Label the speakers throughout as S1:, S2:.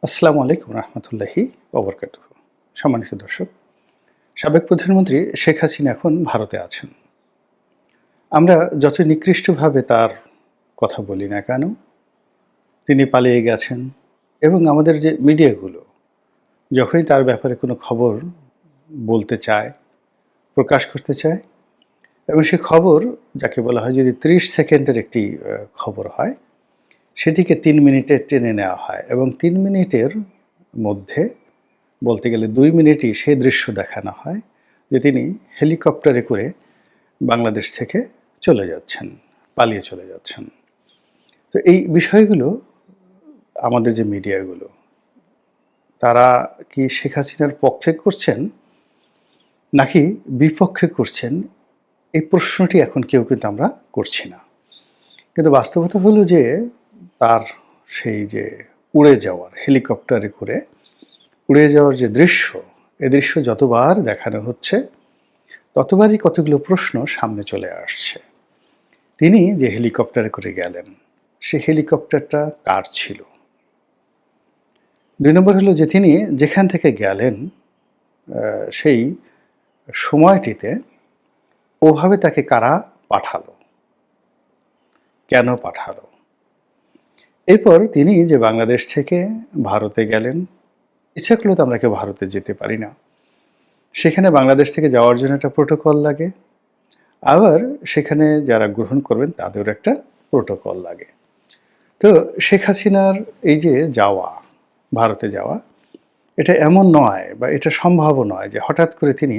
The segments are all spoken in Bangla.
S1: আসসালামু আলাইকুম রহমতুল্লাহি ওবরকাতুহু। সম্মানিত দর্শক, সাবেক প্রধানমন্ত্রী শেখ হাসিনা এখন ভারতে আছেন। আমরা যত নিকৃষ্টভাবে তার কথা বলি না কেন, তিনি পালিয়ে গেছেন এবং আমাদের যে মিডিয়াগুলো যখনই তার ব্যাপারে কোনো খবর বলতে চায়, প্রকাশ করতে চায় এবং সে খবর যাকে বলা হয় যদি ৩০ সেকেন্ডের একটি খবর হয়, সেটিকে ৩ মিনিটে টেনে নেওয়া হয় এবং ৩ মিনিটের মধ্যে বলতে গেলে ২ মিনিটই সেই দৃশ্য দেখানো হয় যে তিনি হেলিকপ্টারে করে বাংলাদেশ থেকে চলে যাচ্ছেন, পালিয়ে চলে যাচ্ছেন। তো এই বিষয়গুলো আমাদের যে মিডিয়াগুলো, তারা কি শেখ হাসিনার পক্ষে করছেন নাকি বিপক্ষে করছেন, এই প্রশ্নটি এখন কেউ কিন্তু আমরা করছি না। কিন্তু বাস্তবতা হলো যে তার সেই যে উড়ে যাওয়ার, হেলিকপ্টারে করে উড়ে যাওয়ার যে দৃশ্য, এ দৃশ্য যতবার দেখানো হচ্ছে ততবারই কতগুলো প্রশ্ন সামনে চলে আসছে। তিনি যে হেলিকপ্টারে করে গেলেন, সে হেলিকপ্টারটা কার ছিল? ২ নম্বর হলো যে তিনি যেখান থেকে গেলেন সেই সময়টিতে ওভাবে তাকে কারা পাঠালো? কেন পাঠালো? এরপর তিনি যে বাংলাদেশ থেকে ভারতে গেলেন, ইচ্ছা করলেও তো আমরা কেউ ভারতে যেতে পারি না। সেখানে বাংলাদেশ থেকে যাওয়ার জন্য একটা প্রোটোকল লাগে। আবার সেখানে যারা গ্রহণ করবেন তাদেরও একটা প্রোটোকল লাগে। তো শেখ হাসিনার এই যে যাওয়া, ভারতে যাওয়া, এটা এমন নয় বা এটা সম্ভবও নয় যে হঠাৎ করে তিনি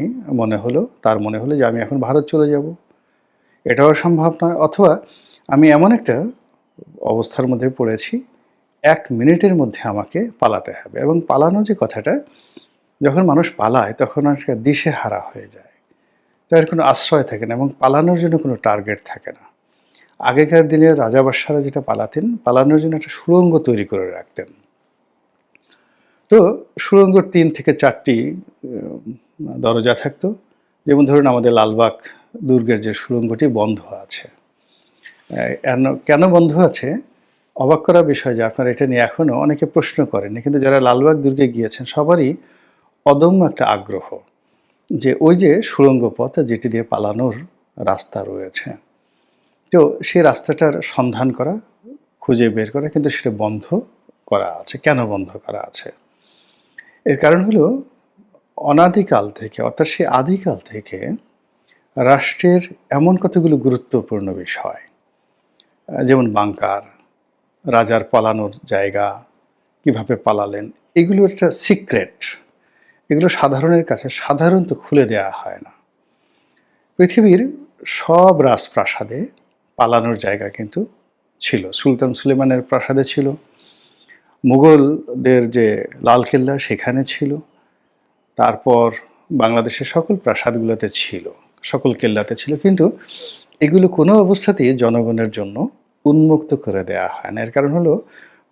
S1: তার মনে হলো যে আমি এখন ভারত চলে যাব। এটাও সম্ভব নয়, অথবা আমি এমন একটা অবস্থার মধ্যে পড়েছি, ১ মিনিটের মধ্যে আমাকে পালাতে হবে এবং পালানো যে কথাটা, যখন মানুষ পালায় তখন অনেকটা দিশেহারা হয়ে যায়। তার কোনো আশ্রয় থাকে না এবং পালানোর জন্য কোনো টার্গেট থাকে না। আগেকার দিনের রাজা বাদশাহরা যেটা পালাতেন, পালানোর জন্য একটা সুড়ঙ্গ তৈরি করে রাখতেন। তো সুড়ঙ্গর ৩ থেকে ৪টি দরজা থাকতো। যেমন ধরুন আমাদের লালবাগ দুর্গের যে সুড়ঙ্গটি বন্ধ আছে। কেন বন্ধ আছে? অবাক করা বিষয় যে আপনারা এটা নিয়ে এখনো অনেকে প্রশ্ন করেননি। কিন্তু যারা লালবাগ দুর্গে গিয়েছেন সবারই অদম্য একটা আগ্রহ যে ওই যে সুড়ঙ্গ পথ যেটি দিয়ে পালানোর রাস্তা রয়েছে। তো সেই রাস্তাটার সন্ধান করা, খুঁজে বের করা, কিন্তু সেটা বন্ধ করা আছে। কেন বন্ধ করা আছে? এর কারণ হলো অনাদিকাল থেকে, অর্থাৎ সেই আদিকাল থেকে রাষ্ট্রের এমন কতগুলো গুরুত্বপূর্ণ বিষয়, যেমন বাংকার, রাজার পালানোর জায়গা, কিভাবে পালালেন, এগুলো একটা সিক্রেট। এগুলো সাধারণের কাছে সাধারণত খুলে দেওয়া হয় না। পৃথিবীর সব রাজপ্রাসাদে পালানোর জায়গা কিন্তু ছিল। সুলতান সুলেমানের প্রাসাদে ছিল, মুঘলদের যে লালকেল্লা সেখানে ছিল, তারপর বাংলাদেশের সকল প্রাসাদগুলোতে ছিল, সকল কেল্লাতে ছিল। কিন্তু এগুলো কোনো অবস্থাতেই জনগণের জন্য উন্মুক্ত করে দেয়া হয় না। এর কারণ হলো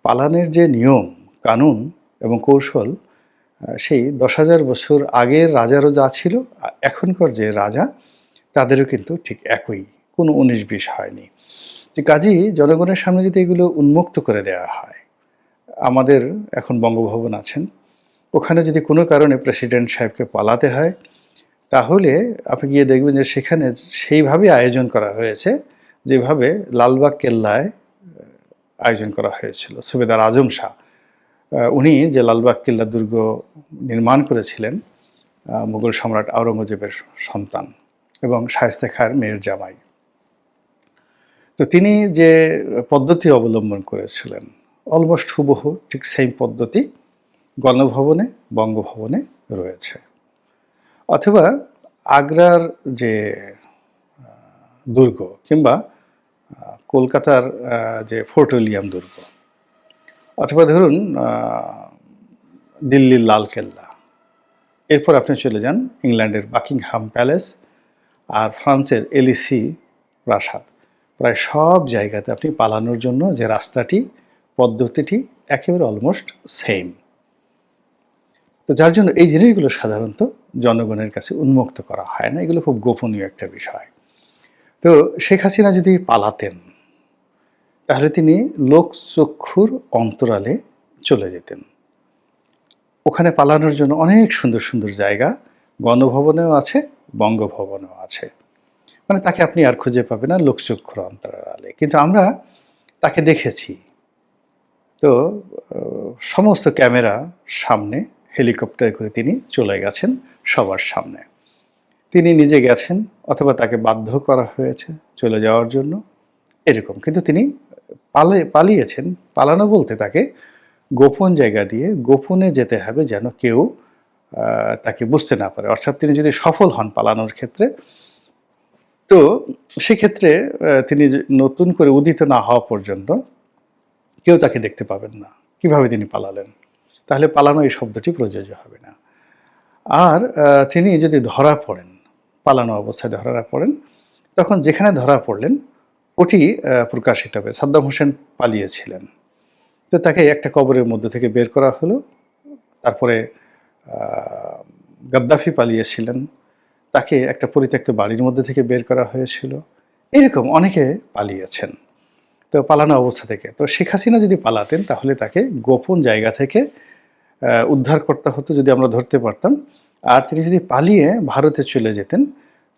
S1: পালানের যে নিয়ম, কানুন এবং কৌশল, সেই ১০,০০০ বছর আগের রাজারও যা ছিল, এখনকার যে রাজা তাদেরও কিন্তু ঠিক একই, কোনো ১৯-২০ হয়নি। যে কাজেই জনগণের সামনে যদি এগুলো উন্মুক্ত করে দেওয়া হয়, আমাদের এখন বঙ্গভবন আছেন, ওখানে যদি কোনো কারণে প্রেসিডেন্ট সাহেবকে পালাতে হয়, তাহলে আপনি গিয়ে দেখবেন যে সেখানে সেইভাবেই আয়োজন করা হয়েছে যেভাবে লালবাগ কেল্লায় আয়োজন করা হয়েছিল। সুবেদার আজম শাহ, উনি যে লালবাগ কেল্লা দুর্গ নির্মাণ করেছিলেন, মুঘল সম্রাট আওরঙ্গজেবের সন্তান এবং শায়েস্তা খাঁর মেয়ের জামাই। তো তিনি যে পদ্ধতি অবলম্বন করেছিলেন, অলমোস্ট হুবহু ঠিক সেম পদ্ধতি গণভবনে, বঙ্গভবনে রয়েছে। অথবা আগ্রার যে দুর্গ, কিংবা কলকাতার যে ফোর্ট উইলিয়াম দুর্গ, অথবা ধরুন দিল্লির লালকেল্লা, এরপর আপনি চলে যান ইংল্যান্ডের বাকিংহাম প্যালেস আর ফ্রান্সের এলিসি প্রাসাদ। প্রায় সব জায়গাতে আপনি পালানোর জন্য যে রাস্তাটি, পদ্ধতিটি একেবারে অলমোস্ট সেম। তো যার জন্য এই জিনিসগুলো সাধারণত জনগণের কাছে উন্মুক্ত করা হয় না, এগুলো খুব গোপনীয় একটা বিষয়। তো শেখ হাসিনা যদি পালাতেন, তাহলে তিনি লোকচক্ষুর অন্তরালে চলে যেতেন। ওখানে পালানোর জন্য অনেক সুন্দর সুন্দর জায়গা গণভবনেও আছে, বঙ্গভবনেও আছে। মানে তাকে আপনি আর খুঁজে পাবেন না লোকচক্ষুর অন্তরালে। কিন্তু আমরা তাকে দেখেছি। তো সমস্ত ক্যামেরা সামনে হেলিকপ্টারে করে তিনি চলে গেছেন সবার সামনে। তিনি নিজে গেছেন অথবা তাকে বাধ্য করা হয়েছে চলে যাওয়ার জন্য, এরকম। কিন্তু তিনি পালিয়েছেন। পালানো বলতে তাকে গোপন জায়গা দিয়ে গোপনে যেতে হবে যেন কেউ তাকে বুঝতে না পারে। অর্থাৎ তিনি যদি সফল হন পালানোর ক্ষেত্রে, তো সেক্ষেত্রে তিনি নতুন করে উদিত না হওয়া পর্যন্ত কেউ তাকে দেখতে পাবেন না। কিভাবে তিনি পালালেন? তাহলে পালানো এই শব্দটি প্রযোজ্য হবে না। আর তিনি যদি ধরা পড়েন, পালানো অবস্থায় ধরা পড়েন, তখন যেখানে ধরা পড়লেন ওটি প্রকাশিত হবে। সাদ্দাম হোসেন পালিয়েছিলেন। তো তাকে একটা কবরের মধ্য থেকে বের করা হলো। তারপরে গাদ্দাফি পালিয়েছিলেন। তাকে একটা পরিত্যক্ত বাড়ির মধ্যে থেকে বের করা হয়েছিল। এরকম অনেকে পালিয়েছেন। তো পালানো অবস্থা থেকে। তো শেখ হাসিনা যদি পালাতেন তাহলে তাকে গোপন জায়গা থেকে উদ্ধার করতে হতো যদি আমরা ধরতে পারতাম। আর তিনি যদি পালিয়ে ভারতে চলে যেতেন,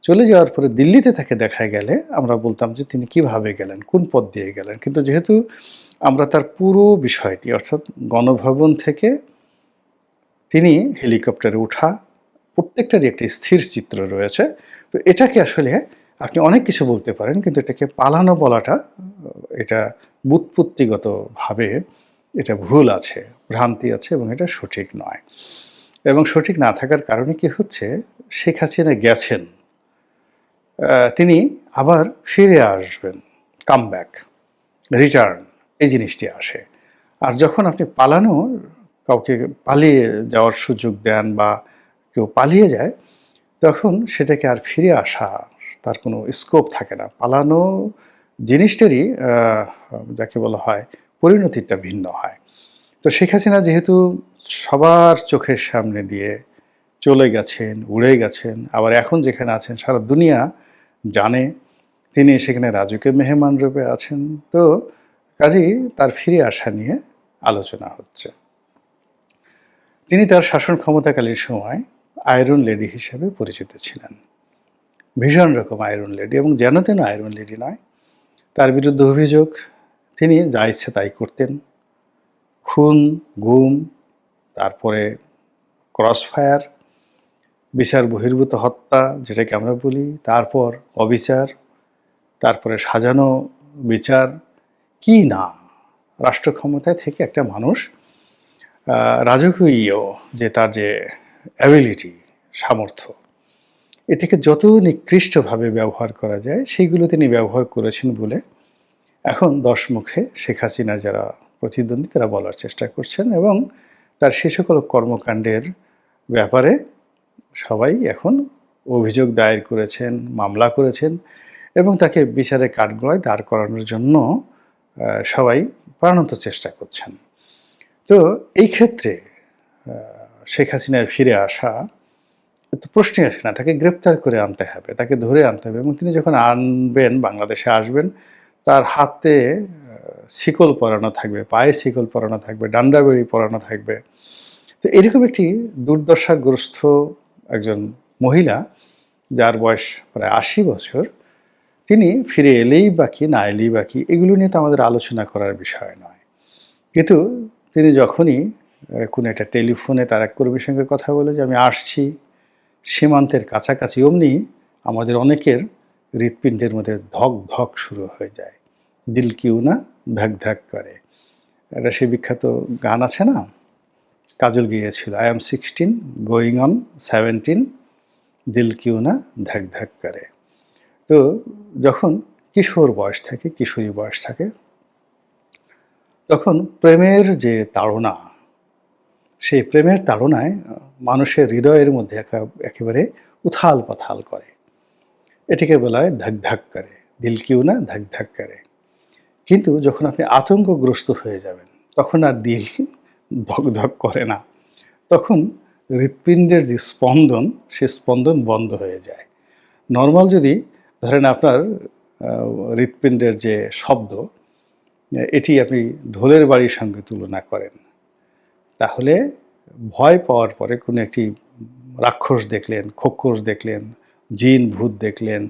S1: চলে যাওয়ার পরে দিল্লিতে তাকে দেখা গেলে আমরা বলতাম যে তিনি কিভাবে গেলেন, কোন পথ দিয়ে গেলেন। কিন্তু যেহেতু আমরা তার পুরো বিষয়টি অর্থাৎ গণভবন থেকে তিনি হেলিকপ্টারে ওঠা প্রত্যেকটারই একটি স্থির চিত্র রয়েছে। তো এটাকে আসলে আপনি অনেক কিছু বলতে পারেন, কিন্তু এটাকে পালানো বলাটা এটা ব্যুৎপত্তিগতভাবে এটা ভুল আছে, ভ্রান্তি আছে এবং এটা সঠিক নয়। এবং সঠিক না থাকার কারণে কি হচ্ছে, শেখ হাসিনা গেছেন, তিনি আবার ফিরে আসবেন, কাম ব্যাক, রিটার্ন, এই জিনিসটি আসে। আর যখন আপনি কাউকে পালিয়ে যাওয়ার সুযোগ দেন বা কেউ পালিয়ে যায়, তখন সেটাকে আর ফিরে আসা তার কোনো স্কোপ থাকে না। পালানো জিনিসটারই যাকে বলা হয় পরিণতিটা ভিন্ন হয়। তো শেখ হাসিনা যেহেতু সবার চোখের সামনে দিয়ে চলে গেছেন, উড়ে গেছেন, আবার এখন যেখানে আছেন সারা দুনিয়া জানে তিনি সেখানে রাজকীয় মেহমান রূপে আছেন। তো কাজেই তার ফিরে আসা নিয়ে আলোচনা হচ্ছে। তিনি তার শাসন ক্ষমতাকালীন সময় আয়রন লেডি হিসেবে পরিচিত ছিলেন। ভীষণ রকম আয়রন লেডি, এবং যেন তেন আয়রন লেডি নয়। তার বিরুদ্ধে অভিযোগ তিনি যা ইচ্ছে তাই করতেন। খুন, গুম, তারপরে ক্রসফায়ার, বিচার বহির্ভূত হত্যা যেটাকে আমরা বলি, তারপর অবিচার, তারপরে সাজানো বিচার, কি না। রাষ্ট্র ক্ষমতায় থেকে একটা মানুষ রাজকীয় যে তার যে অ্যাবিলিটি, সামর্থ্য, এটাকে যত নিকৃষ্টভাবে ব্যবহার করা যায় সেইগুলো তিনি ব্যবহার করেছেন বলে এখন দশমুখে শেখ হাসিনা যারা প্রতিদ্বন্দ্বী তারা বলার চেষ্টা করছেন, এবং তার সে সকল কর্মকাণ্ডের ব্যাপারে সবাই এখন অভিযোগ দায়ের করেছেন, মামলা করেছেন, এবং তাকে বিচারের কাঠগড়ায় দাঁড় করানোর জন্য সবাই প্রাণান্ত চেষ্টা করছেন। তো এই ক্ষেত্রে শেখ হাসিনার ফিরে আসা তো প্রশ্নই আসে না। তাকে গ্রেপ্তার করে আনতে হবে, তাকে ধরে আনতে হবে, এবং তিনি যখন আনবেন, বাংলাদেশে আসবেন, তার হাতে শিকল পরানো থাকবে, পায়ে শিকল পরানো থাকবে, ডান্ডা বেড়ি পরানো থাকবে। তো এরকম একটি দুর্দশাগ্রস্ত একজন মহিলা, যার বয়স প্রায় ৮০ বছর, তিনি ফিরে এলেই বা কি, না এলেই বা কি, এগুলো নিয়ে তো আমাদের আলোচনা করার বিষয় নয়। কিন্তু তিনি যখনই কোনো একটা টেলিফোনে তার এক কর্মীর সঙ্গে কথা বলে যে আমি আসছি সীমান্তের কাছাকাছি, অমনি আমাদের অনেকের হৃৎপিণ্ডের মধ্যে ধক ধক শুরু হয়ে যায়, দিল কিউ না ধাক ধাক করে। এটা সেই বিখ্যাত গান আছে না, কাজল গিয়েছিল, আই এম 16 গোয়িং অন 17, দিল কিউ না ধাক ধাক করে। তো যখন কিশোর বয়স থাকে, কিশোরী বয়স থাকে, তখন প্রেমের যে তাড়না, সেই প্রেমের তাড়নায় মানুষের হৃদয়ের মধ্যে একেবারে উথাল পাথাল করে। এটিকে বলা হয় ধাক ধাক করে, দিল কিউ না ধাক ধাক করে। কিন্তু যখন আপনি আতঙ্কগ্রস্ত হয়ে যাবেন, তখন আর দিল ধক ধক করে না, তখন হৃৎপিণ্ডের যে স্পন্দন, সে স্পন্দন বন্ধ হয়ে যায়। নর্মাল যদি ধরেন আপনার হৃৎপিণ্ডের যে শব্দ, এটি আপনি ঢোলের বাড়ির সঙ্গে তুলনা করেন, তাহলে ভয় পাওয়ার পরে কোনো একটি রাক্ষস দেখলেন, খোক্কস দেখলেন, জিন ভূত দেখলেন,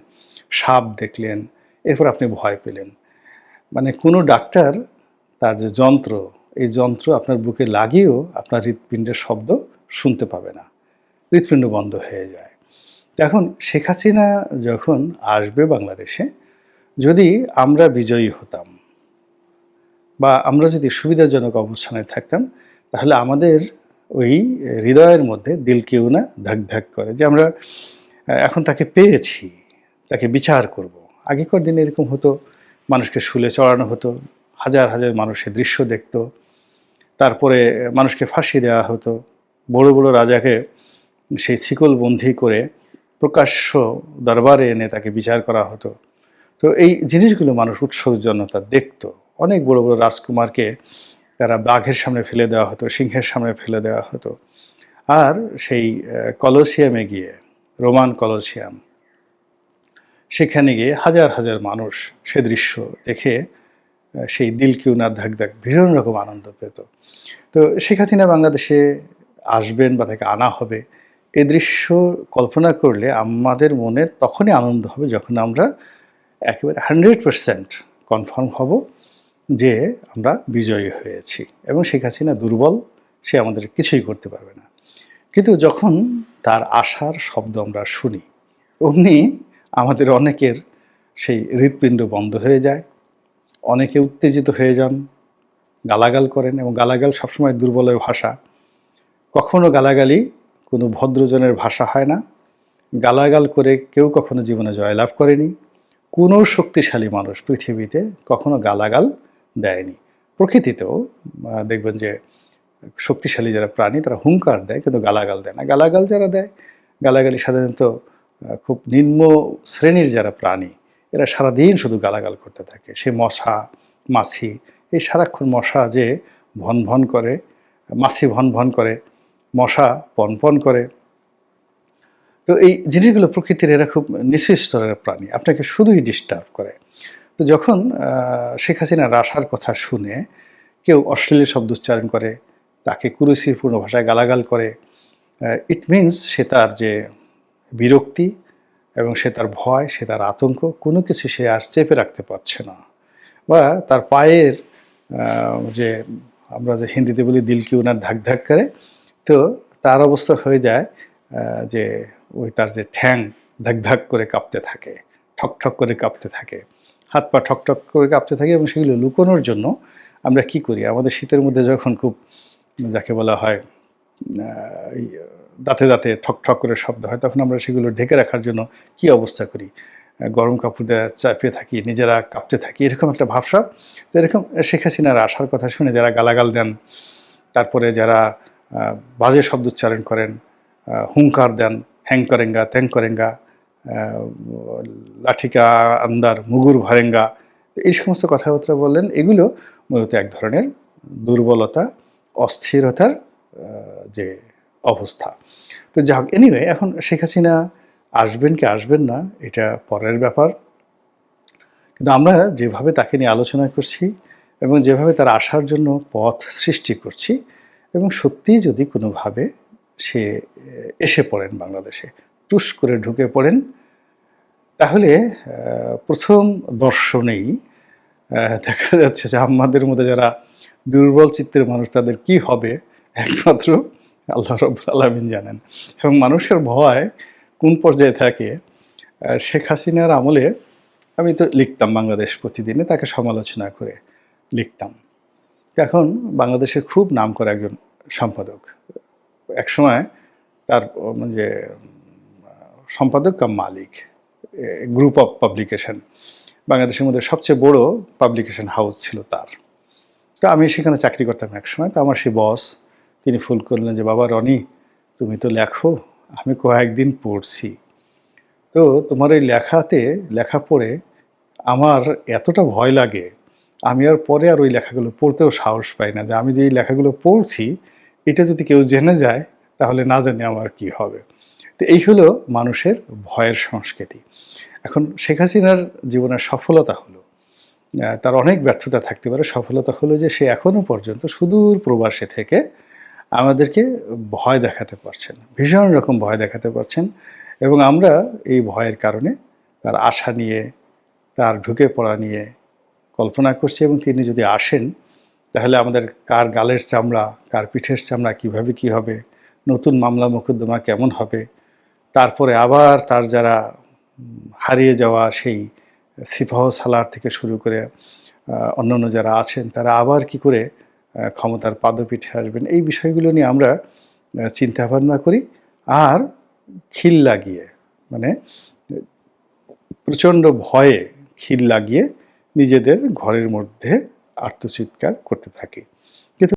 S1: সাপ দেখলেন, এরপর আপনি ভয় পেলেন। মানে কোনো ডাক্তার তার যে যন্ত্র, এই যন্ত্র আপনার বুকে লাগিয়েও আপনার হৃৎপিণ্ডের শব্দ শুনতে পাবে না। হৃৎপিণ্ড বন্ধ হয়ে যায়। এখন শেখ হাসিনা যখন আসবে বাংলাদেশে, যদি আমরা বিজয়ী হতাম বা আমরা যদি সুবিধাজনক অবস্থানে থাকতাম, তাহলে আমাদের ওই হৃদয়ের মধ্যে দিল কেউ না ধাক ধাক করে যে আমরা এখন তাকে পেয়েছি, তাকে বিচার করব। আগেকার দিনে এরকম হতো, মানুষকে শুলে চড়ানো হতো, হাজার হাজার মানুষের দৃশ্য দেখতো, তারপরে মানুষকে ফাঁসি দেওয়া হতো, বড় বড় রাজাকে সেই শিকলবন্দি করে প্রকাশ্য দরবারে এনে তাকে বিচার করা হতো। তো এই জিনিসগুলো মানুষ উৎসুকজনতা দেখতো। অনেক বড় বড় রাজকুমারকে তারা বাঘের সামনে ফেলে দেওয়া হতো, সিংহের সামনে ফেলে দেওয়া হতো। আর সেই কলোসিয়ামে গিয়ে, রোমান কলোসিয়াম, সেখানে গিয়ে হাজার হাজার মানুষ সে দৃশ্য দেখে সেই দিল কিউ না ধাক ধাক ভীষণ রকম আনন্দ পেত। তো শেখ হাসিনা বাংলাদেশে আসবেন বা তাকে আনা হবে, এ দৃশ্য কল্পনা করলে আমাদের মনে তখনই আনন্দ হবে যখন আমরা একেবারে 100% কনফার্ম হব যে আমরা বিজয়ী হয়েছি এবং শেখ হাসিনা দুর্বল, সে আমাদের কিছুই করতে পারবে না। কিন্তু যখন তার আসার শব্দ আমরা শুনি, অমনি আমাদের অনেকের সেই হৃৎপিণ্ড বন্ধ হয়ে যায়, অনেকে উত্তেজিত হয়ে যান, গালাগাল করেন, এবং গালাগাল সবসময় দুর্বলের ভাষা। কখনো গালাগালি কোনো ভদ্রজনের ভাষা হয় না। গালাগাল করে কেউ কখনো জীবনে জয়লাভ করেনি। কোনো শক্তিশালী মানুষ পৃথিবীতে কখনো গালাগাল দেয়নি। প্রকৃতিতেও দেখবেন যে শক্তিশালী যারা প্রাণী তারা হুঙ্কার দেয়, কিন্তু গালাগাল দেয় না। গালাগাল যারা দেয়, গালাগালি সাধারণত খুব নিম্ন শ্রেণীর যারা প্রাণী, এরা সারাদিন শুধু গালাগাল করতে থাকে। সে মশা, মাছি, এই সারাক্ষণ মশা যে ভন ভন করে, মাছি ভন ভন করে, মশা পন পন করে। তো এই জিনিসগুলো প্রকৃতির, এরা খুব নিচু স্তরের প্রাণী, আপনাকে শুধুই ডিস্টার্ব করে। তো যখন শেখ হাসিনার আসার কথা শুনে কেউ অশ্লীল শব্দ উচ্চারণ করে, তাকে কুরুচিপূর্ণ ভাষায় গালাগাল করে, ইট মিনস সে তার যে বিরক্তি এবং সে তার ভয়, সে তার আতঙ্ক, কোনো কিছু সে আর চেপে রাখতে পারছে না। বা তার পায়ের যে আমরা যে হিন্দিতে বলি দিল কি ওনার ধাক ধাক করে, তো তার অবস্থা হয়ে যায় যে ওই তার যে ঠ্যাং ধাক ধাক করে কাঁপতে থাকে, ঠক ঠক করে কাঁপতে থাকে, হাত পা ঠক ঠক করে কাঁপতে থাকে। এবং সেগুলো লুকোনোর জন্য আমরা কি করি, আমাদের শীতের মধ্যে যখন খুব, যাকে বলা হয় দাঁতে দাঁতে ঠক ঠক করে শব্দ হয়, তখন আমরা সেগুলো ঢেকে রাখার জন্য কি অবস্থা করি, গরম কাপড় দেওয়া চাপিয়ে থাকি, নিজেরা কাঁপতে থাকি, এরকম একটা ভাবসাব। তো এরকম শেখ হাসিনার আসার কথা শুনে যারা গালাগাল দেন, তারপরে যারা বাজে শব্দ উচ্চারণ করেন, হুঙ্কার দেন, হ্যাং করেঙ্গা, ত্যাং করেঙ্গা, লাঠিকা আন্দার, মুগুর ভরেঙ্গা, এই সমস্ত কথাবার্তা বললেন, এগুলো মূলত এক ধরনের দুর্বলতা, অস্থিরতার যে অবস্থা। তো যাক, এনিওয়ে, এখন শেখ হাসিনা আসবেন কি আসবেন না এটা পরের ব্যাপার। কিন্তু আমরা যেভাবে তাকে নিয়ে আলোচনা করছি এবং যেভাবে তার আসার জন্য পথ সৃষ্টি করছি, এবং সত্যিই যদি কোনোভাবে সে এসে পড়েন বাংলাদেশে, টুস করে ঢুকে পড়েন, তাহলে প্রথম দর্শনেই দেখা যাচ্ছে যে আমাদের মধ্যে যারা দুর্বল চিত্তের মানুষ, তাদের কি হবে একমাত্র আল্লাহ রাব্বুল আলামিন জানেন। এবং মানুষের ভয় কোন পর্যায়ে থাকে, শেখ হাসিনার আমলে আমি তো লিখতাম বাংলাদেশ প্রতিদিনে, তাকে সমালোচনা করে লিখতাম। এখন বাংলাদেশের খুব নামকরা একজন সম্পাদক, একসময় তার যে সম্পাদক কাম মালিক, গ্রুপ অফ পাবলিকেশন, বাংলাদেশের মধ্যে সবচেয়ে বড় পাবলিকেশন হাউস ছিল তার। তো আমি সেখানে চাকরি করতাম একসময়। তো আমার সেই বস, তিনি ফোন করলেন যে, বাবা রনি, তুমি তো লেখো, আমি কয়েকদিন পড়ছি, তো তোমার এই লেখা পড়ে আমার এতটা ভয় লাগে, আমি আর পরে আর ওই লেখাগুলো পড়তেও সাহস পাই না, যে আমি যে এই লেখাগুলো পড়ছি এটা যদি কেউ জেনে যায় তাহলে না জানি আমার কি হবে। তো এই হলো মানুষের ভয়ের সংস্কৃতি। এখন শেখ হাসিনার জীবনের সফলতা হলো, তার অনেক ব্যর্থতা থাকতে পারে, সফলতা হলো যে সে এখনও পর্যন্ত সুদূর প্রবাসে থেকে আমাদেরকে ভয় দেখাতে পারছেন, ভীষণ রকম ভয় দেখাতে পারছেন। এবং আমরা এই ভয়ের কারণে তার আশা নিয়ে, তার ঢুকে পড়া নিয়ে কল্পনা করছি, এবং তিনি যদি আসেন তাহলে আমাদের কার গালের চামড়া, কার পিঠের চামড়া কীভাবে কী হবে, নতুন মামলা মোকদ্দমা কেমন হবে, তারপরে আবার তার যারা হারিয়ে যাওয়া সেই সিপাহ সালার থেকে শুরু করে অন্যান্য যারা আছেন তারা আবার কি করে ক্ষমতার পাদপীঠে আসবেন, এই বিষয়গুলো নিয়ে আমরা চিন্তা ভাবনা করি। আর খিল লাগিয়ে, মানে প্রচণ্ড ভয়ে খিল লাগিয়ে নিজেদের ঘরের মধ্যে আর্তচিৎকার করতে থাকি।